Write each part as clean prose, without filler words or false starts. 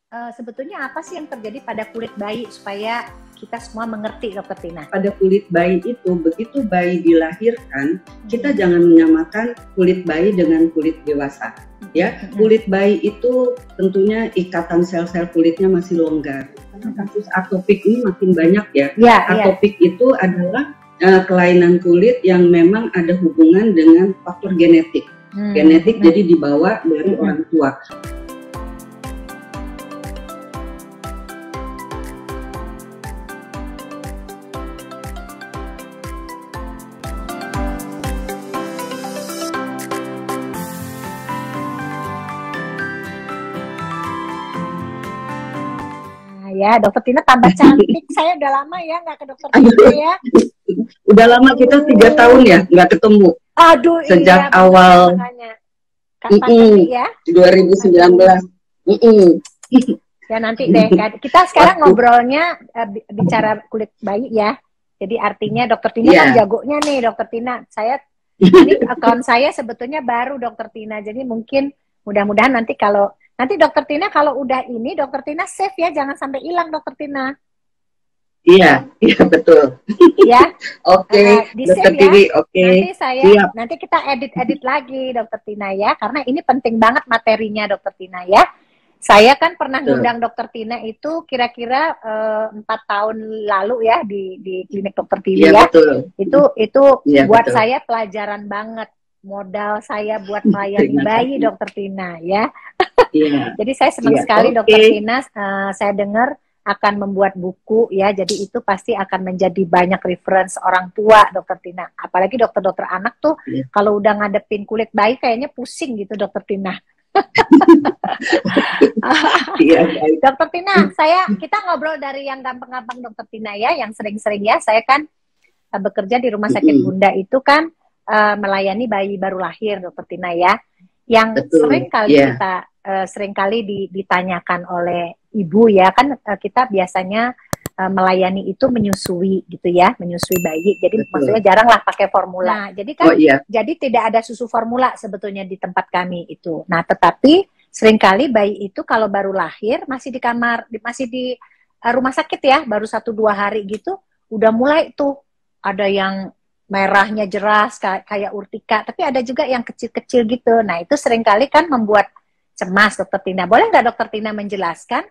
Sebetulnya apa sih yang terjadi pada kulit bayi supaya kita semua mengerti, Dokter Tina? Pada kulit bayi itu, begitu bayi dilahirkan, kita jangan menyamakan kulit bayi dengan kulit dewasa. Ya, kulit bayi itu tentunya ikatan sel-sel kulitnya masih longgar. Karena kasus atopik ini makin banyak ya. Atopik itu adalah kelainan kulit yang memang ada hubungan dengan faktor genetik. Genetik jadi dibawa dari orang tua. Ya, Dokter Tina tambah cantik. Saya udah lama ya nggak ke Dokter Tina ya. Udah lama, kita 3 tahun ya nggak ketemu. Aduh, sejak iya, awal ya? 2019. Ya nanti deh. Kita sekarang ngobrolnya bicara kulit bayi ya. Jadi artinya Dokter Tina kan jagonya nih, Dokter Tina. Ini akun saya sebetulnya baru, Dokter Tina. Jadi mungkin mudah-mudahan nanti Dokter Tina kalau udah ini, Dokter Tina save ya, jangan sampai hilang, Dokter Tina. Iya betul. Ya. Oke, Dokter Tiwi, oke. Nanti kita edit lagi, Dokter Tina ya, karena ini penting banget materinya, Dokter Tina ya. Saya kan pernah ngundang Dokter Tina itu kira-kira 4 tahun lalu ya di klinik Dokter Tiwi ya. Betul. Itu buat saya pelajaran banget. Modal saya buat melayani bayi, Dokter Tina ya. Jadi saya senang sekali Dokter Tina, saya dengar akan membuat buku ya, jadi itu pasti akan menjadi banyak reference orang tua, Dokter Tina. Apalagi dokter-dokter anak tuh kalau udah ngadepin kulit bayi kayaknya pusing gitu, Dokter Tina. Dokter Tina, kita ngobrol dari yang gampang-gampang, Dokter Tina ya, yang sering-sering ya. Saya kan bekerja di rumah sakit Bunda itu kan melayani bayi baru lahir, Dokter Tina ya, yang sering kali ditanyakan oleh ibu ya, kan kita biasanya melayani itu menyusui gitu ya, menyusui bayi. Jadi maksudnya jarang lah pakai formula. Nah, jadi kan jadi tidak ada susu formula sebetulnya di tempat kami itu. Nah, tetapi seringkali bayi itu kalau baru lahir masih di kamar, masih di rumah sakit ya, baru 1-2 hari gitu udah mulai tuh ada yang merahnya jelas kayak urtika, tapi ada juga yang kecil-kecil gitu. Nah, itu seringkali kan membuat cemas, Dokter Tina. Boleh nggak Dokter Tina menjelaskan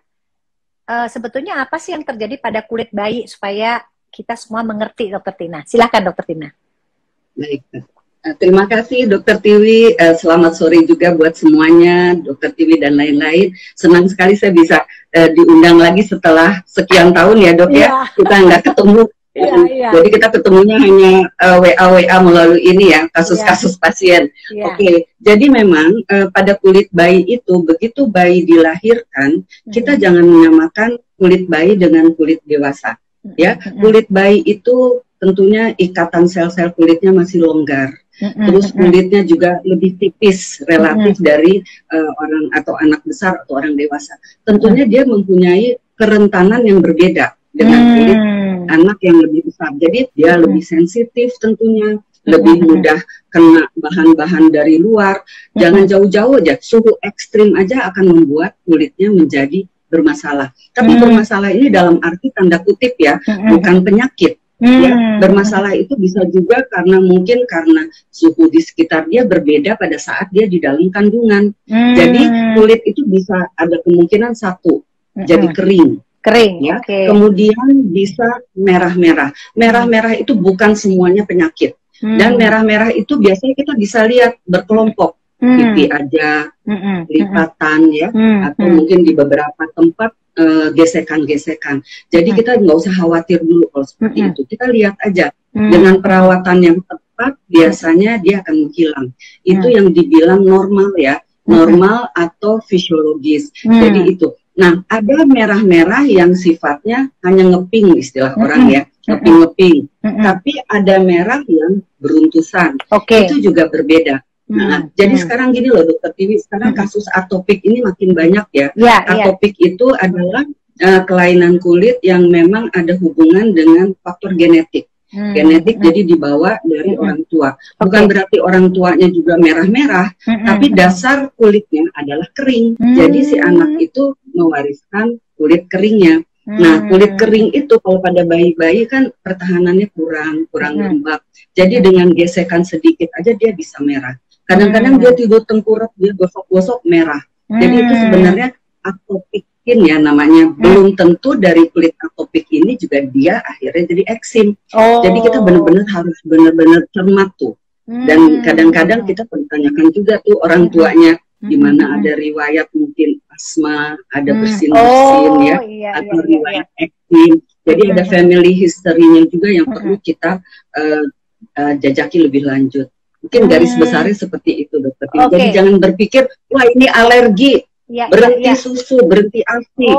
sebetulnya apa sih yang terjadi pada kulit bayi supaya kita semua mengerti, Dokter Tina? Silakan, Dokter Tina. Baik, terima kasih Dokter Tiwi. Selamat sore juga buat semuanya, Dokter Tiwi dan lain-lain. Senang sekali saya bisa diundang lagi setelah sekian tahun ya, Dok ya. Kita nggak ketemu. Jadi kita ketemunya hanya WA melalui ini ya, kasus-kasus pasien. Oke, jadi memang pada kulit bayi itu, begitu bayi dilahirkan, kita jangan menyamakan kulit bayi dengan kulit dewasa. Ya, kulit bayi itu tentunya ikatan sel-sel kulitnya masih longgar. Terus kulitnya juga lebih tipis relatif dari orang atau anak besar atau orang dewasa. Tentunya dia mempunyai kerentanan yang berbeda dengan kulit anak yang lebih besar. Jadi dia lebih sensitif tentunya, lebih mudah kena bahan-bahan dari luar. Jangan jauh-jauh aja, suhu ekstrim aja akan membuat kulitnya menjadi bermasalah. Tapi bermasalah ini dalam arti tanda kutip ya, bukan penyakit. Ya, bermasalah itu bisa juga karena suhu di sekitar dia berbeda pada saat dia di dalam kandungan. Jadi kulit itu bisa ada kemungkinan jadi kering ya. Kemudian bisa merah-merah. Merah-merah itu bukan semuanya penyakit. Dan merah-merah itu biasanya kita bisa lihat berkelompok. Pipi aja, lipatan ya, atau mungkin di beberapa tempat gesekan-gesekan. Jadi kita nggak usah khawatir dulu kalau seperti itu. Kita lihat aja dengan perawatan yang tepat biasanya dia akan menghilang. Itu yang dibilang normal ya, normal atau fisiologis. Jadi itu. Nah, ada merah-merah yang sifatnya hanya ngeping istilah orang ya, ngeping-ngeping. Tapi ada merah yang beruntusan. Itu juga berbeda. Nah, jadi sekarang gini loh Dokter Tiwi, sekarang kasus atopik ini makin banyak ya. Atopik itu adalah kelainan kulit yang memang ada hubungan dengan faktor genetik. Genetik jadi dibawa dari orang tua. Bukan berarti orang tuanya juga merah-merah, tapi dasar kulitnya adalah kering. Jadi si anak itu mewariskan kulit keringnya. Nah, kulit kering itu kalau pada bayi-bayi kan pertahanannya kurang lembab. Jadi dengan gesekan sedikit aja dia bisa merah. Kadang-kadang dia tidur tengkurap, dia gosok-gosok merah. Jadi itu sebenarnya atopik skin ya namanya. Belum tentu dari kulit atopik ini juga dia akhirnya jadi eksim. Jadi kita benar-benar harus benar-benar cermat tuh. Dan kadang-kadang kita bertanyakan juga tuh orang tuanya, di mana ada riwayat mungkin asma, ada bersin-bersin ya, atau riwayat eksim. Jadi ada family history-nya juga yang perlu kita jajaki lebih lanjut. Mungkin garis besarnya seperti itu, Dokter. Jadi jangan berpikir, wah ini alergi, berhenti susu, berhenti ASI.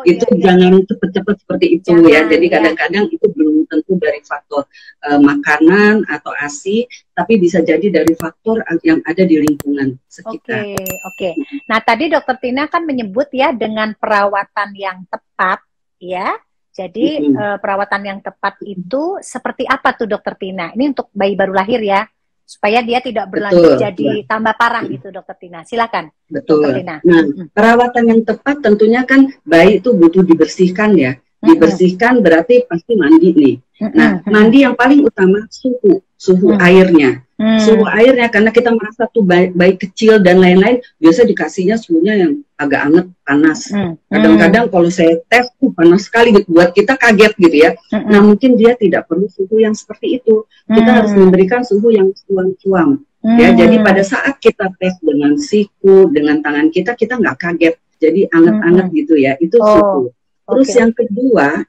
Itu jangan cepet-cepet seperti itu ya. Jadi kadang-kadang itu belum tentu dari faktor makanan atau ASI, tapi bisa jadi dari faktor yang ada di lingkungan sekitar. Oke. Nah tadi Dokter Tina kan menyebut ya dengan perawatan yang tepat ya. Jadi perawatan yang tepat itu seperti apa tuh Dokter Tina? Ini untuk bayi baru lahir ya, supaya dia tidak berlanjut jadi tambah parah gitu Dokter Tina. Silakan. Betul. Dokter Tina. Nah, perawatan yang tepat tentunya kan bayi itu butuh dibersihkan ya. Dibersihkan berarti pasti mandi nih. Nah, mandi yang paling utama suhu airnya. Suhu airnya karena kita merasa tuh bayi kecil dan lain-lain, biasa dikasihnya suhunya yang agak anget, panas. Kadang-kadang kalau saya tes tuh panas sekali gitu, buat kita kaget gitu ya. Nah, mungkin dia tidak perlu suhu yang seperti itu. Kita harus memberikan suhu yang suam-suam. Ya, jadi pada saat kita tes dengan siku, dengan tangan kita nggak kaget. Jadi anget-anget gitu ya, itu suhu. Terus yang kedua,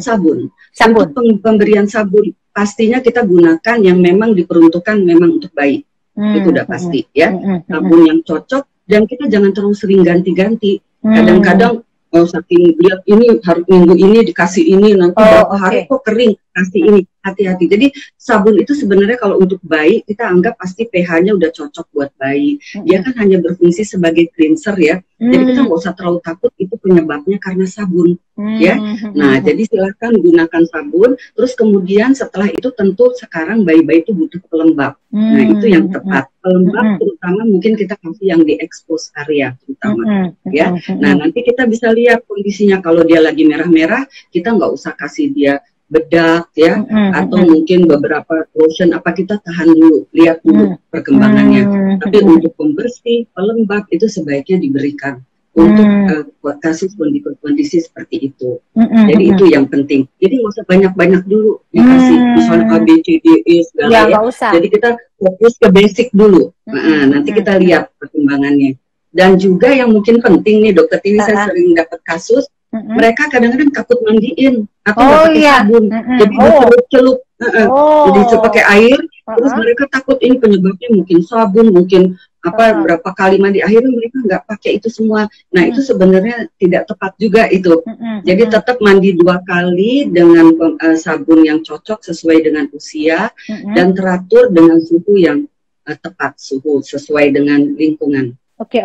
sabun. Untuk pemberian sabun, pastinya kita gunakan yang memang diperuntukkan memang untuk bayi. Itu udah pasti ya. Sabun yang cocok, dan kita jangan terlalu sering ganti-ganti. Kadang-kadang saking lihat ini hari minggu ini dikasih ini, nanti berapa hari kok kering, kasih ini. Hati-hati. Jadi sabun itu sebenarnya kalau untuk bayi kita anggap pasti pH-nya udah cocok buat bayi. Dia kan hanya berfungsi sebagai cleanser ya. Jadi kita nggak usah terlalu takut itu penyebabnya karena sabun ya. Nah, jadi silahkan gunakan sabun. Terus kemudian setelah itu tentu sekarang bayi-bayi itu butuh pelembab. Nah, itu yang tepat. Pelembab terutama mungkin kita kasih yang di expose area terutama ya. Nah, nanti kita bisa lihat kondisinya. Kalau dia lagi merah-merah, kita nggak usah kasih dia bedak ya, atau mungkin beberapa lotion, apa kita tahan dulu, lihat dulu perkembangannya. Tapi untuk pembersih, pelembab itu sebaiknya diberikan untuk kasus kondisi seperti itu. Jadi itu yang penting. Jadi nggak usah banyak-banyak dulu dikasih, misalnya A, B, C, D, E segala ya. Jadi kita fokus ke basic dulu. Nanti kita lihat perkembangannya. Dan juga yang mungkin penting nih Dokter Tini, saya sering dapat kasus, mereka kadang-kadang takut mandiin atau nggak pakai sabun, jadi celup-celup, jadi pakai air, terus mereka takut ini penyebabnya mungkin sabun, mungkin apa berapa kali mandi, akhirnya mereka nggak pakai itu semua. Nah itu sebenarnya tidak tepat juga itu. Jadi tetap mandi 2 kali dengan sabun yang cocok sesuai dengan usia dan teratur dengan suhu yang tepat, suhu sesuai dengan lingkungan. Oke.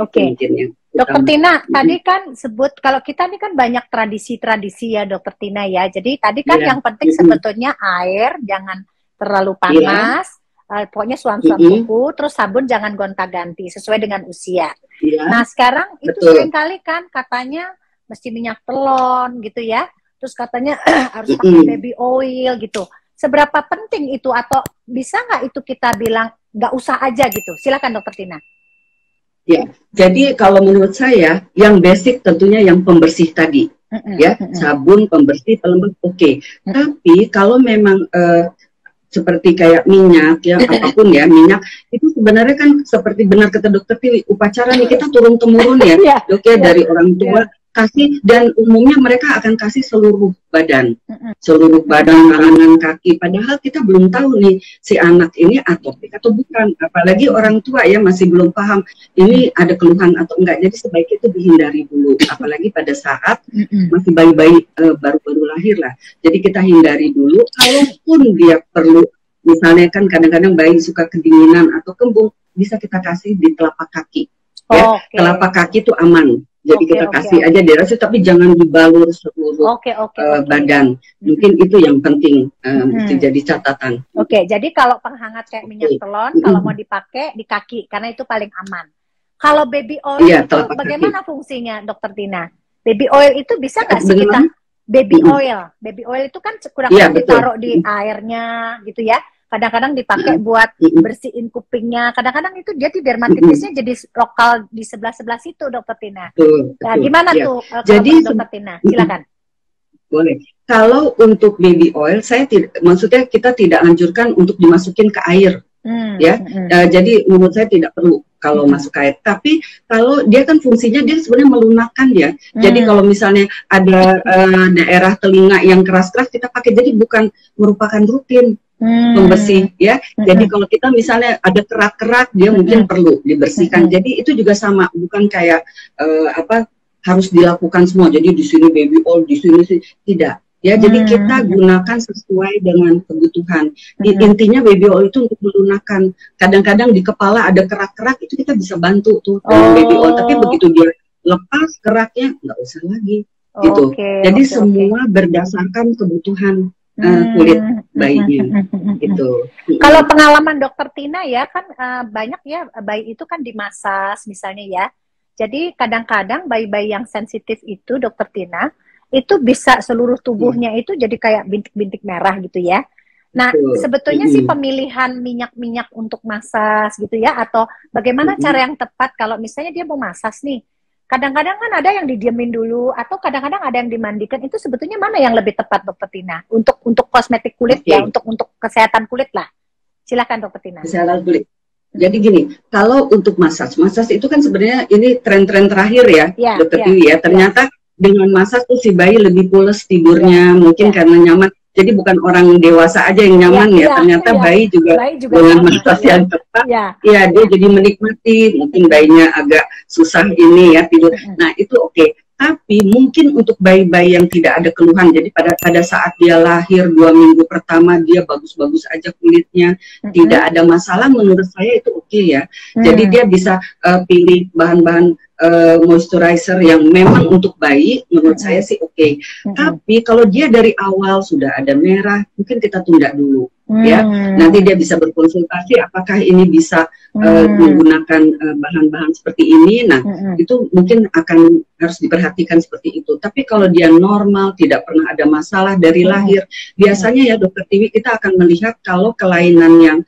Dokter Tina, tadi kan sebut, kalau kita ini kan banyak tradisi-tradisi ya Dokter Tina ya. Jadi tadi kan yang penting sebetulnya air, jangan terlalu panas, pokoknya suam-suam suhu, terus sabun jangan gonta-ganti, sesuai dengan usia. Nah sekarang itu seringkali kan katanya mesti minyak telon gitu ya, terus katanya harus pakai baby oil gitu. Seberapa penting itu, atau bisa nggak itu kita bilang nggak usah aja gitu? Silakan Dokter Tina. Ya, jadi kalau menurut saya yang basic tentunya yang pembersih tadi, ya sabun, pembersih, pelembab, oke. Tapi kalau memang seperti kayak minyak ya apapun ya, minyak itu sebenarnya kan seperti benar kata Dokter Tiwi, upacara nih kita turun temurun ya, dok ya, dari orang tua kasih, dan umumnya mereka akan kasih seluruh badan, tangan, kaki. Padahal kita belum tahu nih si anak ini atopik atau bukan. Apalagi orang tua ya masih belum paham ini ada keluhan atau enggak. Jadi sebaiknya itu dihindari dulu. Apalagi pada saat masih bayi-bayi baru-baru lahir lah. Jadi kita hindari dulu. Kalaupun dia perlu, misalnya kan kadang-kadang bayi suka kedinginan atau kembung, bisa kita kasih di telapak kaki. Ya, telapak kaki itu aman. Jadi kita kasih aja dirasa, tapi jangan dibalur seluruh badan. Mungkin itu yang penting mesti jadi catatan. Jadi kalau penghangat kayak minyak telon, kalau mau dipakai di kaki, karena itu paling aman. Kalau baby oil Iya, itu telapak kaki. bagaimana fungsinya, Dokter Tina? Baby oil itu bisa nggak sih kita? Bagaimana? Baby oil itu kan Iya, kurang-kurang betul. ditaruh di airnya gitu ya. Kadang-kadang dipakai buat bersihin kupingnya. Kadang-kadang itu dia tuh dermatitisnya jadi lokal di sebelah-sebelah situ, Dokter Tina. Betul, Nah, betul. gimana Ya. tuh Jadi kalau Dokter Tina? Silakan. boleh. Kalau untuk baby oil, saya tidak, maksudnya kita tidak anjurkan untuk dimasukin ke air, ya. Jadi menurut saya tidak perlu kalau masuk ke air. Tapi kalau dia kan fungsinya dia sebenarnya melunakkan ya. Jadi kalau misalnya ada daerah telinga yang keras-keras kita pakai, jadi bukan merupakan rutin pembersih ya. Jadi kalau kita misalnya ada kerak-kerak, dia mungkin perlu dibersihkan. Jadi itu juga sama, bukan kayak harus dilakukan semua. Jadi di sini baby oil, di sini tidak. Ya, jadi kita gunakan sesuai dengan kebutuhan. Intinya baby oil itu untuk melunakkan. Kadang-kadang di kepala ada kerak-kerak, itu kita bisa bantu tuh dengan baby oil. Tapi begitu dia lepas keraknya, nggak usah lagi. Gitu. Jadi semua berdasarkan kebutuhan kulit bayinya. Gitu. Kalau pengalaman Dokter Tina ya kan banyak ya bayi itu kan dimasas misalnya ya. Jadi kadang-kadang bayi-bayi yang sensitif itu, Dokter Tina, itu bisa seluruh tubuhnya itu jadi kayak bintik-bintik merah gitu ya. Nah, sebetulnya sih pemilihan minyak-minyak untuk masas gitu ya, atau bagaimana cara yang tepat kalau misalnya dia mau masas nih. Kadang-kadang kan ada yang didiemin dulu, atau kadang-kadang ada yang dimandikan. Itu sebetulnya mana yang lebih tepat, Dokter Tina? Untuk kosmetik kulit ya, untuk kesehatan kulit lah. Silakan, Dokter Tina. Kesehatan kulit. Jadi gini, kalau untuk masas itu kan sebenarnya ini tren-tren terakhir ya, Dokter Tiwi ya. Ternyata dengan masas tuh si bayi lebih pules tidurnya, mungkin karena nyaman. Jadi bukan orang dewasa aja yang nyaman ternyata bayi juga dengan masas yang tepat, ya dia jadi menikmati. Mungkin bayinya agak susah ini ya tidur. Nah itu oke. Tapi mungkin untuk bayi-bayi yang tidak ada keluhan, jadi pada saat dia lahir 2 minggu pertama dia bagus-bagus aja kulitnya, tidak ada masalah, menurut saya itu oke ya. Jadi dia bisa pilih bahan-bahan moisturizer yang memang untuk bayi, menurut saya sih oke. Tapi kalau dia dari awal sudah ada merah, mungkin kita tunda dulu. Ya, nanti dia bisa berkonsultasi apakah ini bisa menggunakan bahan-bahan seperti ini. Nah, itu mungkin akan harus diperhatikan seperti itu. Tapi kalau dia normal, tidak pernah ada masalah dari lahir, biasanya ya Dokter Tiwi kita akan melihat kalau kelainan yang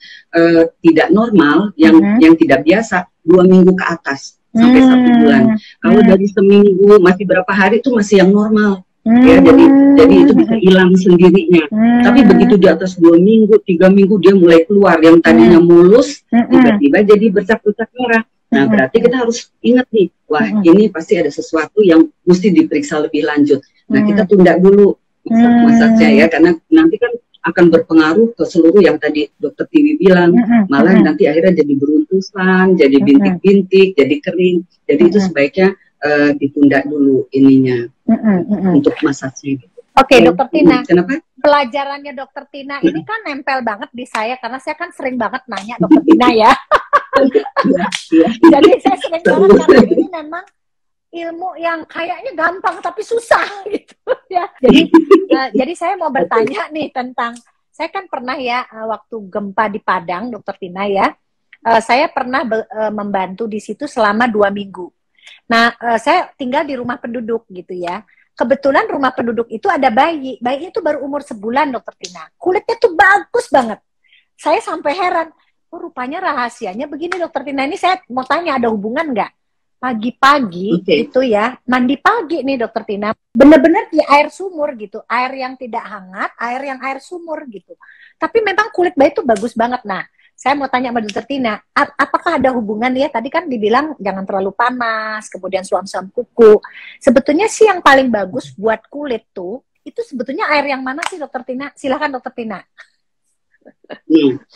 tidak normal, yang tidak biasa, 2 minggu ke atas sampai 1 bulan. Kalau dari seminggu masih berapa hari itu masih yang normal. Ya, jadi itu bisa hilang sendirinya. Tapi begitu di atas 2 minggu, 3 minggu dia mulai keluar yang tadinya mulus, tiba-tiba jadi bercak-bercak merah. Nah, berarti kita harus ingat nih, wah ini pasti ada sesuatu yang mesti diperiksa lebih lanjut. Nah, kita tunda dulu masasnya ya, karena nanti kan akan berpengaruh ke seluruh yang tadi Dokter Tiwi bilang, malah nanti akhirnya jadi beruntusan, jadi bintik-bintik, jadi kering. Jadi itu sebaiknya ditunda dulu ininya untuk masasnya. Oke, Dokter Tina. Kenapa? Pelajarannya Dokter Tina ini kan nempel banget di saya karena saya kan sering banget nanya Dokter Tina ya. Jadi saya sering banget karena ini memang ilmu yang kayaknya gampang tapi susah gitu ya. Jadi saya mau bertanya nih tentang, saya kan pernah ya waktu gempa di Padang, Dokter Tina ya, saya pernah membantu di situ selama 2 minggu. Nah, saya tinggal di rumah penduduk gitu ya. Kebetulan rumah penduduk itu ada bayi itu baru umur 1 bulan, Dokter Tina. Kulitnya tuh bagus banget. Saya sampai heran, rupanya rahasianya begini Dokter Tina. Ini saya mau tanya, ada hubungan nggak? Pagi-pagi itu ya, mandi pagi nih Dokter Tina, bener-bener di air sumur gitu, air yang tidak hangat, air sumur gitu. Tapi memang kulit bayi itu bagus banget. Nah, saya mau tanya sama Dokter Tina, apakah ada hubungan ya? Tadi kan dibilang jangan terlalu panas, kemudian suam-suam kuku. Sebetulnya sih yang paling bagus buat kulit tuh, itu sebetulnya air yang mana sih Dokter Tina? Silakan Dokter Tina.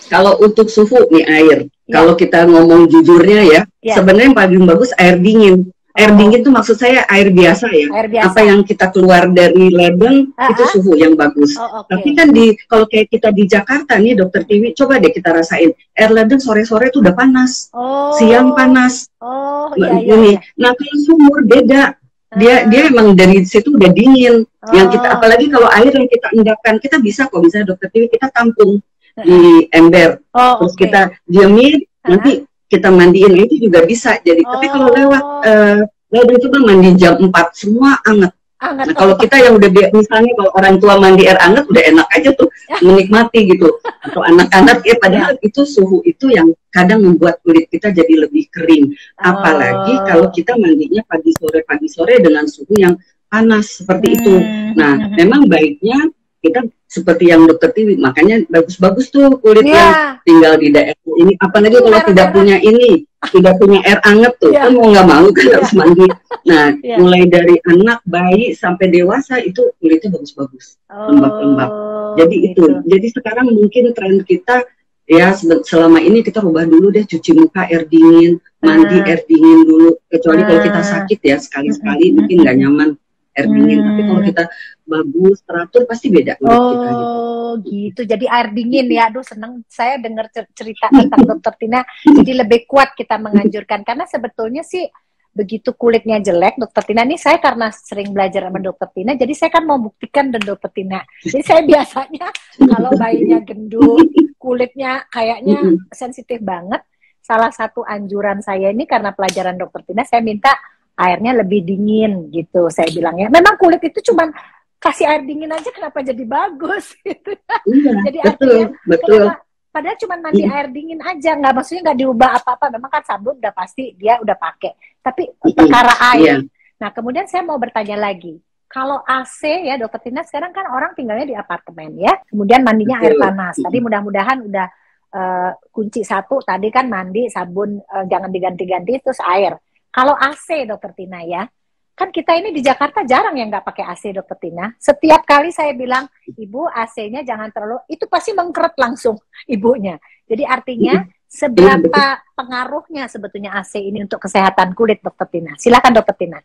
Kalau untuk suhu nih air, kalau kita ngomong jujurnya ya, sebenarnya yang paling bagus air dingin. Air dingin itu maksud saya air biasa ya. Air biasa. Apa yang kita keluar dari ledeng itu suhu yang bagus. Tapi kan kalau kayak kita di Jakarta nih Dokter Tiwi, coba deh kita rasain. Air ledeng sore-sore itu udah panas. Siang panas. Ini. Nah, kalau sumur beda. Dia emang dari situ udah dingin. Yang kita, apalagi kalau air yang kita endapkan, kita bisa kok misalnya Dokter Tiwi kita tampung di ember. Terus kita diamin, nanti kita mandiin itu juga bisa. Jadi tapi kalau lewat coba mandi jam 4 semua anget. Anget. Nah kalau kita yang udah misalnya kalau orang tua mandi air anget udah enak aja tuh menikmati gitu. Atau anak-anak ya padahal itu suhu itu yang kadang membuat kulit kita jadi lebih kering. Apalagi kalau kita mandinya pagi sore dengan suhu yang panas seperti itu. Nah memang baiknya kita seperti yang dokter Tiwi, makanya bagus-bagus tuh kulitnya tinggal di daerah ini. Apalagi kalau tidak punya ini, tidak punya air anget tuh, kan mau nggak mau kan harus mandi. Nah, mulai dari anak, bayi sampai dewasa itu kulitnya bagus-bagus, lembab-lembab. Jadi gitu. Jadi sekarang mungkin tren kita ya selama ini kita rubah dulu deh, cuci muka air dingin, mandi air dingin dulu. Kecuali kalau kita sakit ya sekali-sekali mungkin nggak nyaman air dingin. Tapi kalau kita bagus teratur pasti beda kulit kita gitu. Jadi air dingin ya. Aduh seneng saya dengar cerita tentang dokter Tina. Jadi lebih kuat kita menganjurkan karena sebetulnya sih begitu kulitnya jelek dokter Tina nih, saya karena sering belajar sama dokter Tina, jadi saya kan mau buktikan dan dokter Tina. Jadi saya biasanya kalau bayinya gendut, kulitnya kayaknya sensitif banget. Salah satu anjuran saya ini karena pelajaran dokter Tina, saya minta airnya lebih dingin gitu. Saya bilang ya, memang kulit itu cuman kasih air dingin aja kenapa jadi bagus gitu. Jadi artinya betul. Padahal cuma mandi air dingin aja, nggak maksudnya nggak diubah apa-apa. Memang kan sabun udah pasti dia udah pakai. Tapi perkara air. Nah kemudian saya mau bertanya lagi, kalau AC ya dokter Tina, sekarang kan orang tinggalnya di apartemen ya, kemudian mandinya air panas. Tadi mudah-mudahan udah kunci satu tadi kan mandi sabun jangan diganti-ganti terus air. Kalau AC dokter Tina ya. Kan kita ini di Jakarta jarang yang nggak pakai AC dokter Tina. Setiap kali saya bilang, ibu AC-nya jangan terlalu, itu pasti mengkeret langsung ibunya. Jadi artinya seberapa pengaruhnya sebetulnya AC ini untuk kesehatan kulit dokter Tina? Silakan dokter Tina.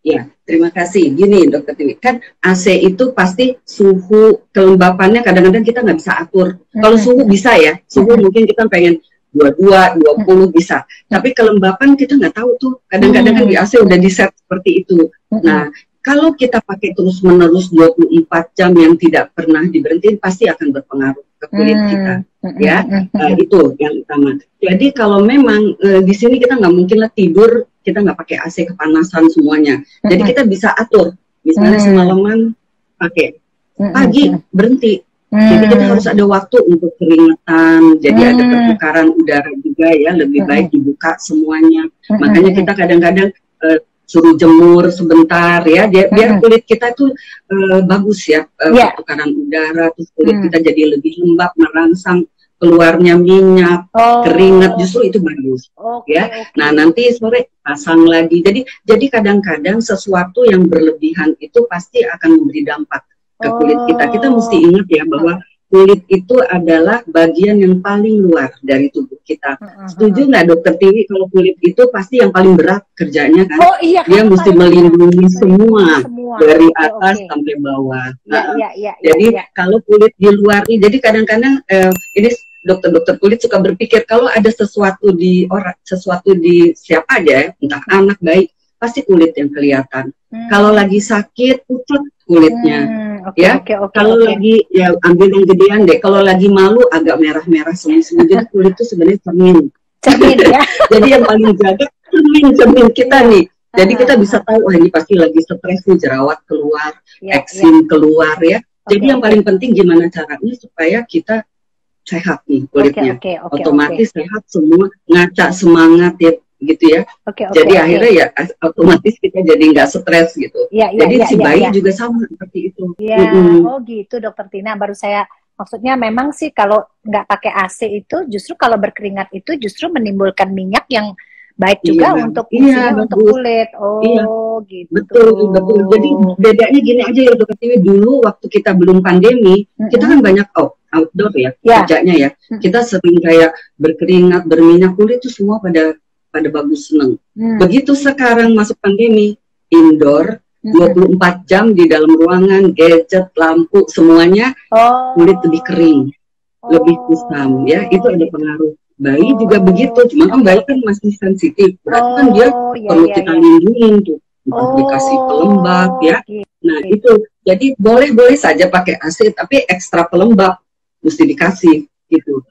Ya, terima kasih. Gini dokter Tina, kan AC itu pasti suhu kelembapannya kadang-kadang kita nggak bisa atur. Kalau suhu bisa ya, suhu mungkin kita pengen 22, 20 bisa. Tapi kelembapan kita nggak tahu tuh. Kadang-kadang kan di AC udah di set seperti itu. Nah, kalau kita pakai terus-menerus 24 jam yang tidak pernah diberhentiin, pasti akan berpengaruh ke kulit kita. Ya, itu yang utama. Jadi kalau memang di sini kita nggak mungkin lah tidur, kita nggak pakai AC kepanasan semuanya. Jadi kita bisa atur. Misalnya semalaman pakai, pagi berhenti. Jadi kita harus ada waktu untuk keringetan, jadi ada pertukaran udara juga ya, lebih baik dibuka semuanya. Makanya kita kadang-kadang suruh jemur sebentar ya, biar kulit kita tuh bagus ya, pertukaran udara, terus kulit kita jadi lebih lembab, merangsang, keluarnya minyak, keringat, justru itu bagus ya. Nah nanti sore pasang lagi. Jadi kadang-kadang sesuatu yang berlebihan itu pasti akan memberi dampak ke kulit kita. Kita mesti ingat ya bahwa kulit itu adalah bagian yang paling luar dari tubuh kita. Setuju nggak dokter Tiwi kalau kulit itu pasti yang paling berat kerjanya kan? Iya, dia mesti melindungi semua dari atas sampai bawah. Jadi kalau kulit di luar ini, jadi kadang-kadang ini dokter-dokter kulit suka berpikir kalau ada sesuatu di orang, sesuatu di siapa aja, entah anak, bayi, pasti kulit yang kelihatan. Kalau lagi sakit, pucat kulitnya. Kalau lagi ya ambil yang gedean deh. Kalau lagi malu agak merah-merah semua. Jadi kulit itu sebenarnya cermin ya. Jadi yang paling jaga cermin kita nih. Jadi kita bisa tahu wah ini pasti lagi stres nih, jerawat keluar, eksim keluar ya. Jadi yang paling penting gimana caranya supaya kita sehat nih kulitnya. Otomatis sehat semua, ngaca semangat ya gitu ya. Jadi akhirnya ya otomatis kita jadi nggak stres gitu. Jadi si bayi juga sama seperti itu. Oh gitu dokter Tina, baru saya maksudnya memang sih kalau nggak pakai AC itu justru kalau berkeringat itu justru menimbulkan minyak yang baik juga untuk untuk kulit. Gitu. Betul. Jadi bedanya gini aja ya dokter Tiwi, dulu waktu kita belum pandemi, kita kan banyak outdoor ya kerjanya ya. Kita sering kayak berkeringat, berminyak, kulit itu semua pada bagus, seneng. Begitu sekarang masuk pandemi, indoor 24 jam di dalam ruangan, gadget, lampu, semuanya kulit lebih kering, lebih kusam ya, itu ada pengaruh. Bayi juga begitu, cuma kan bayi kan masih sensitif, berarti kan dia perlu kita lindungi tuh, dikasih pelembab ya. Nah itu, jadi boleh saja pakai AC, tapi ekstra pelembab mesti dikasih gitu.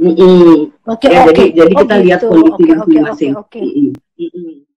Mm-mm. Oke, Ya, oke. jadi Oh kita lihat gitu. kondisi Oke, oke, oke, masing-masing. oke. Mm-mm. Mm-mm.